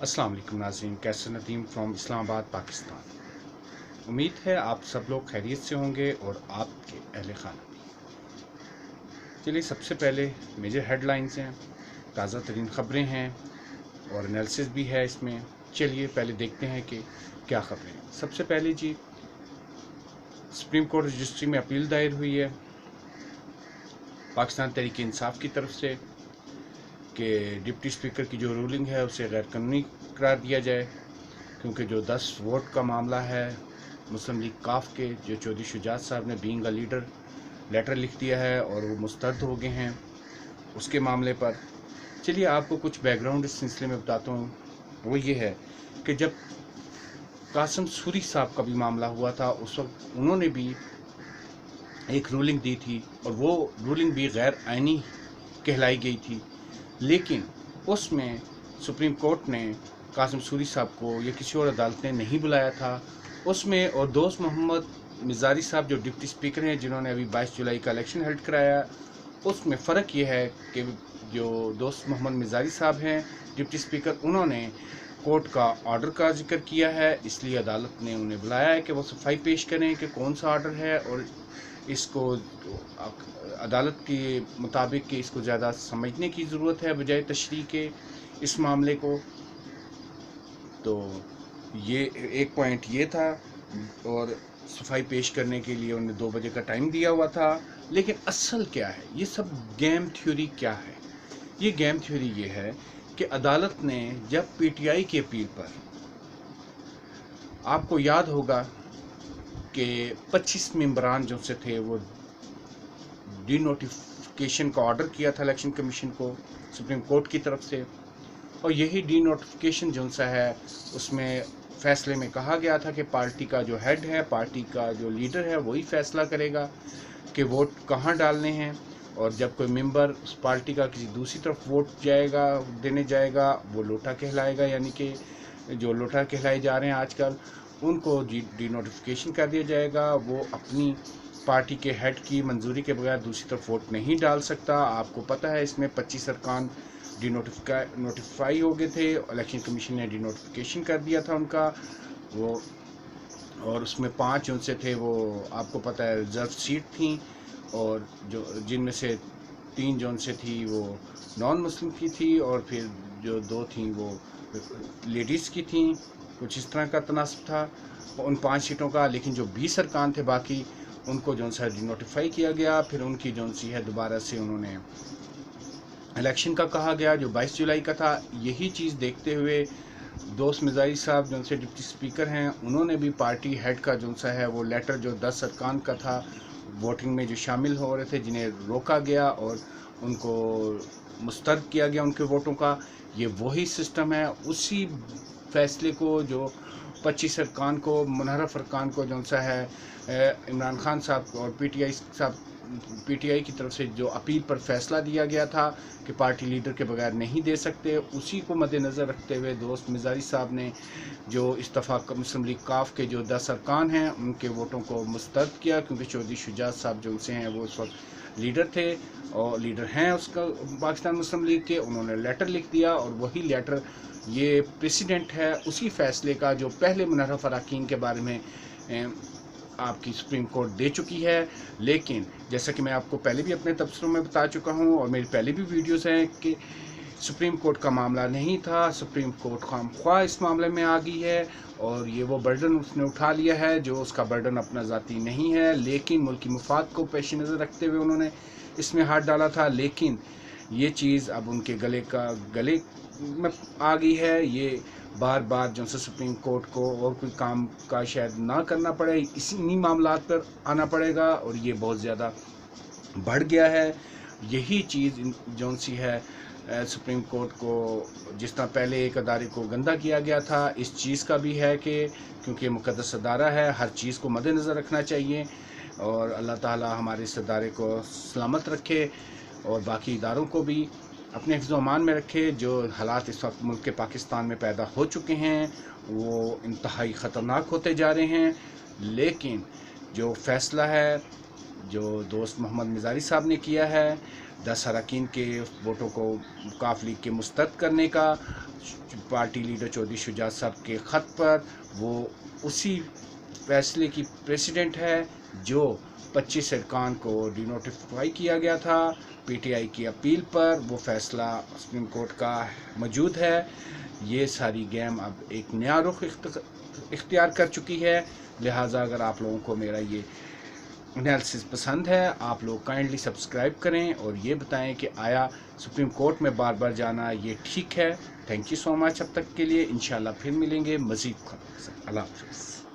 अस्सलाम वालेकुम नाज़रीन, कैसे नदीम फ्रॉम इस्लामाबाद पाकिस्तान। उम्मीद है आप सब लोग खैरियत से होंगे और आपके अहले खाना भी। चलिए सबसे पहले मेजर हेडलाइंस हैं, ताज़ा तरीन ख़बरें हैं और एनालिसिस भी है इसमें। चलिए पहले देखते हैं कि क्या ख़बरें हैं। सबसे पहले जी, सुप्रीम कोर्ट रजिस्ट्री में अपील दायर हुई है पाकिस्तान तहरीक इंसाफ की तरफ से कि डिप्टी स्पीकर की जो रूलिंग है उसे गैर कानूनी करार दिया जाए, क्योंकि जो 10 वोट का मामला है मुस्लिम लीग काफ के, जो चौधरी शुजात साहब ने बीइंग अ लीडर लेटर लिख दिया है और वो मुस्तरद हो गए हैं उसके मामले पर। चलिए आपको कुछ बैकग्राउंड इस सिलसिले में बताता हूँ। वो ये है कि जब कासिम सूरी साहब का भी मामला हुआ था उस वक्त उन्होंने भी एक रूलिंग दी थी और वो रूलिंग भी गैर आइनी कहलाई गई थी, लेकिन उसमें सुप्रीम कोर्ट ने कासिम सूरी साहब को या किसी और अदालत ने नहीं बुलाया था उसमें। और दोस्त मोहम्मद मिजारी साहब जो डिप्टी स्पीकर हैं, जिन्होंने अभी 22 जुलाई का इलेक्शन हेल्ड कराया, उसमें फ़र्क ये है कि जो दोस्त मोहम्मद मिजारी साहब हैं डिप्टी स्पीकर, उन्होंने कोर्ट का ऑर्डर का जिक्र किया है, इसलिए अदालत ने उन्हें बुलाया है कि वो सफाई पेश करें कि कौन सा ऑर्डर है और इसको अदालत के मुताबिक कि इसको ज़्यादा समझने की ज़रूरत है बजाय तशरीह के इस मामले को। तो ये एक पॉइंट ये था और सफाई पेश करने के लिए उन्हें 2 बजे का टाइम दिया हुआ था। लेकिन असल क्या है, ये सब गेम थ्योरी क्या है? ये गेम थ्योरी ये है कि अदालत ने जब पीटीआई की अपील पर, आपको याद होगा कि 25 मेंबरान जो से थे वो डी नोटिफिकेशन का ऑर्डर किया था इलेक्शन कमीशन को सुप्रीम कोर्ट की तरफ से, और यही डी नोटिफिकेशन जो सा है उसमें फैसले में कहा गया था कि पार्टी का जो हेड है, पार्टी का जो लीडर है, वही फैसला करेगा कि वोट कहाँ डालने हैं। और जब कोई मेंबर उस पार्टी का किसी दूसरी तरफ वोट देने जाएगा वो लोटा कहलाएगा, यानी कि जो लोटा कहलाए जा रहे हैं आजकल, उनको डी नोटिफिकेशन कर दिया जाएगा। वो अपनी पार्टी के हेड की मंजूरी के बगैर दूसरी तरफ वोट नहीं डाल सकता। आपको पता है इसमें 25 अरकान नोटिफाई हो गए थे, इलेक्शन कमीशन ने डी नोटिफिकेशन कर दिया था उनका वो, और उसमें 5 उनसे थे वो आपको पता है रिजर्व सीट थी, और जो जिनमें से 3 जोन से थी वो नॉन मुस्लिम की थी और फिर जो 2 थी वो लेडीज़ की थी। कुछ इस तरह का तनासब था उन 5 सीटों का। लेकिन जो 20 अरकान थे बाकी, उनको जो सा डी नोटिफाई किया गया, फिर उनकी जो सी है दोबारा से उन्होंने इलेक्शन का कहा गया जो 22 जुलाई का था। यही चीज़ देखते हुए दोस्त मिजारी साहब जो से डिप्टी स्पीकर हैं, उन्होंने भी पार्टी हेड का जो सा है वो लेटर जो 10 अरकान का था वोटिंग में जो शामिल हो रहे थे, जिन्हें रोका गया और उनको मुस्तरद किया गया उनके वोटों का, ये वही सिस्टम है। उसी फैसले को जो 25 अरकान को, मुनहरफ अरकान को जो सा है इमरान खान साहब और पीटीआई की तरफ से जो अपील पर फैसला दिया गया था कि पार्टी लीडर के बगैर नहीं दे सकते, उसी को मद्देनज़र रखते हुए दोस्त मिजारी साहब ने जो इत्तफाक मुस्लिम लीग काफ के जो 10 अरकान हैं उनके वोटों को मुस्तरद किया, क्योंकि चौधरी शुजात साहब जो उनसे हैं वो उस वक्त लीडर थे और लीडर हैं उसका पाकिस्तान मुस्लिम लीग के। उन्होंने लेटर लिख दिया और वही लेटर ये प्रेसिडेंट है उसी फैसले का जो पहले मुनहरफ अरकान के बारे में आपकी सुप्रीम कोर्ट दे चुकी है। लेकिन जैसा कि मैं आपको पहले भी अपने तबसरों में बता चुका हूं और मेरी पहले भी वीडियोस हैं कि सुप्रीम कोर्ट का मामला नहीं था, सुप्रीम कोर्ट खामख्वाह इस मामले में आ गई है और ये वो बर्डन उसने उठा लिया है जो उसका बर्डन अपना ज़ाती नहीं है, लेकिन मुल्की मुफाद को पेश नज़र रखते हुए उन्होंने इसमें हाथ डाला था। लेकिन ये चीज़ अब उनके गले में आ गई है। ये बार बार जो से सुप्रीम कोर्ट को और कोई काम का शायद ना करना पड़े, इसी मामला पर आना पड़ेगा और ये बहुत ज़्यादा बढ़ गया है। यही चीज़ जो सी है सुप्रीम कोर्ट को, जिस तरह पहले एक अदारे को गंदा किया गया था, इस चीज़ का भी है कि क्योंकि मुक़द्दस अदारा है, हर चीज़ को मद्देनज़र रखना चाहिए और अल्लाह ताला हमारे इस अदारे को सलामत रखे और बाकी इदारों को भी अपने हिफ्ज़ अमान में रखे। जो हालात इस वक्त मुल्क के पाकिस्तान में पैदा हो चुके हैं वो इंतहाई ख़तरनाक होते जा रहे हैं। लेकिन जो फ़ैसला है जो दोस्त मोहम्मद मिजारी साहब ने किया है 10 अरकान के वोटों को मुकाफ लीग के मुस्तरद करने का पार्टी लीडर चौधरी शुजात साहब के ख़त पर, वो उसी फैसले की प्रेसिडेंट है जो 25 अरकान को डिनोटिफाई किया गया था। पीटीआई की अपील पर वो फैसला सुप्रीम कोर्ट का मौजूद है। ये सारी गेम अब एक नया रुख इख्तियार कर चुकी है। लिहाजा अगर आप लोगों को मेरा ये एनालिसिस पसंद है, आप लोग काइंडली सब्सक्राइब करें और ये बताएं कि आया सुप्रीम कोर्ट में बार बार जाना ये ठीक है। Thank you so much. अब तक के लिए इंशाल्लाह फिर मिलेंगे मज़ीद खबरों के साथ। अल्लाह हाफ़िज़।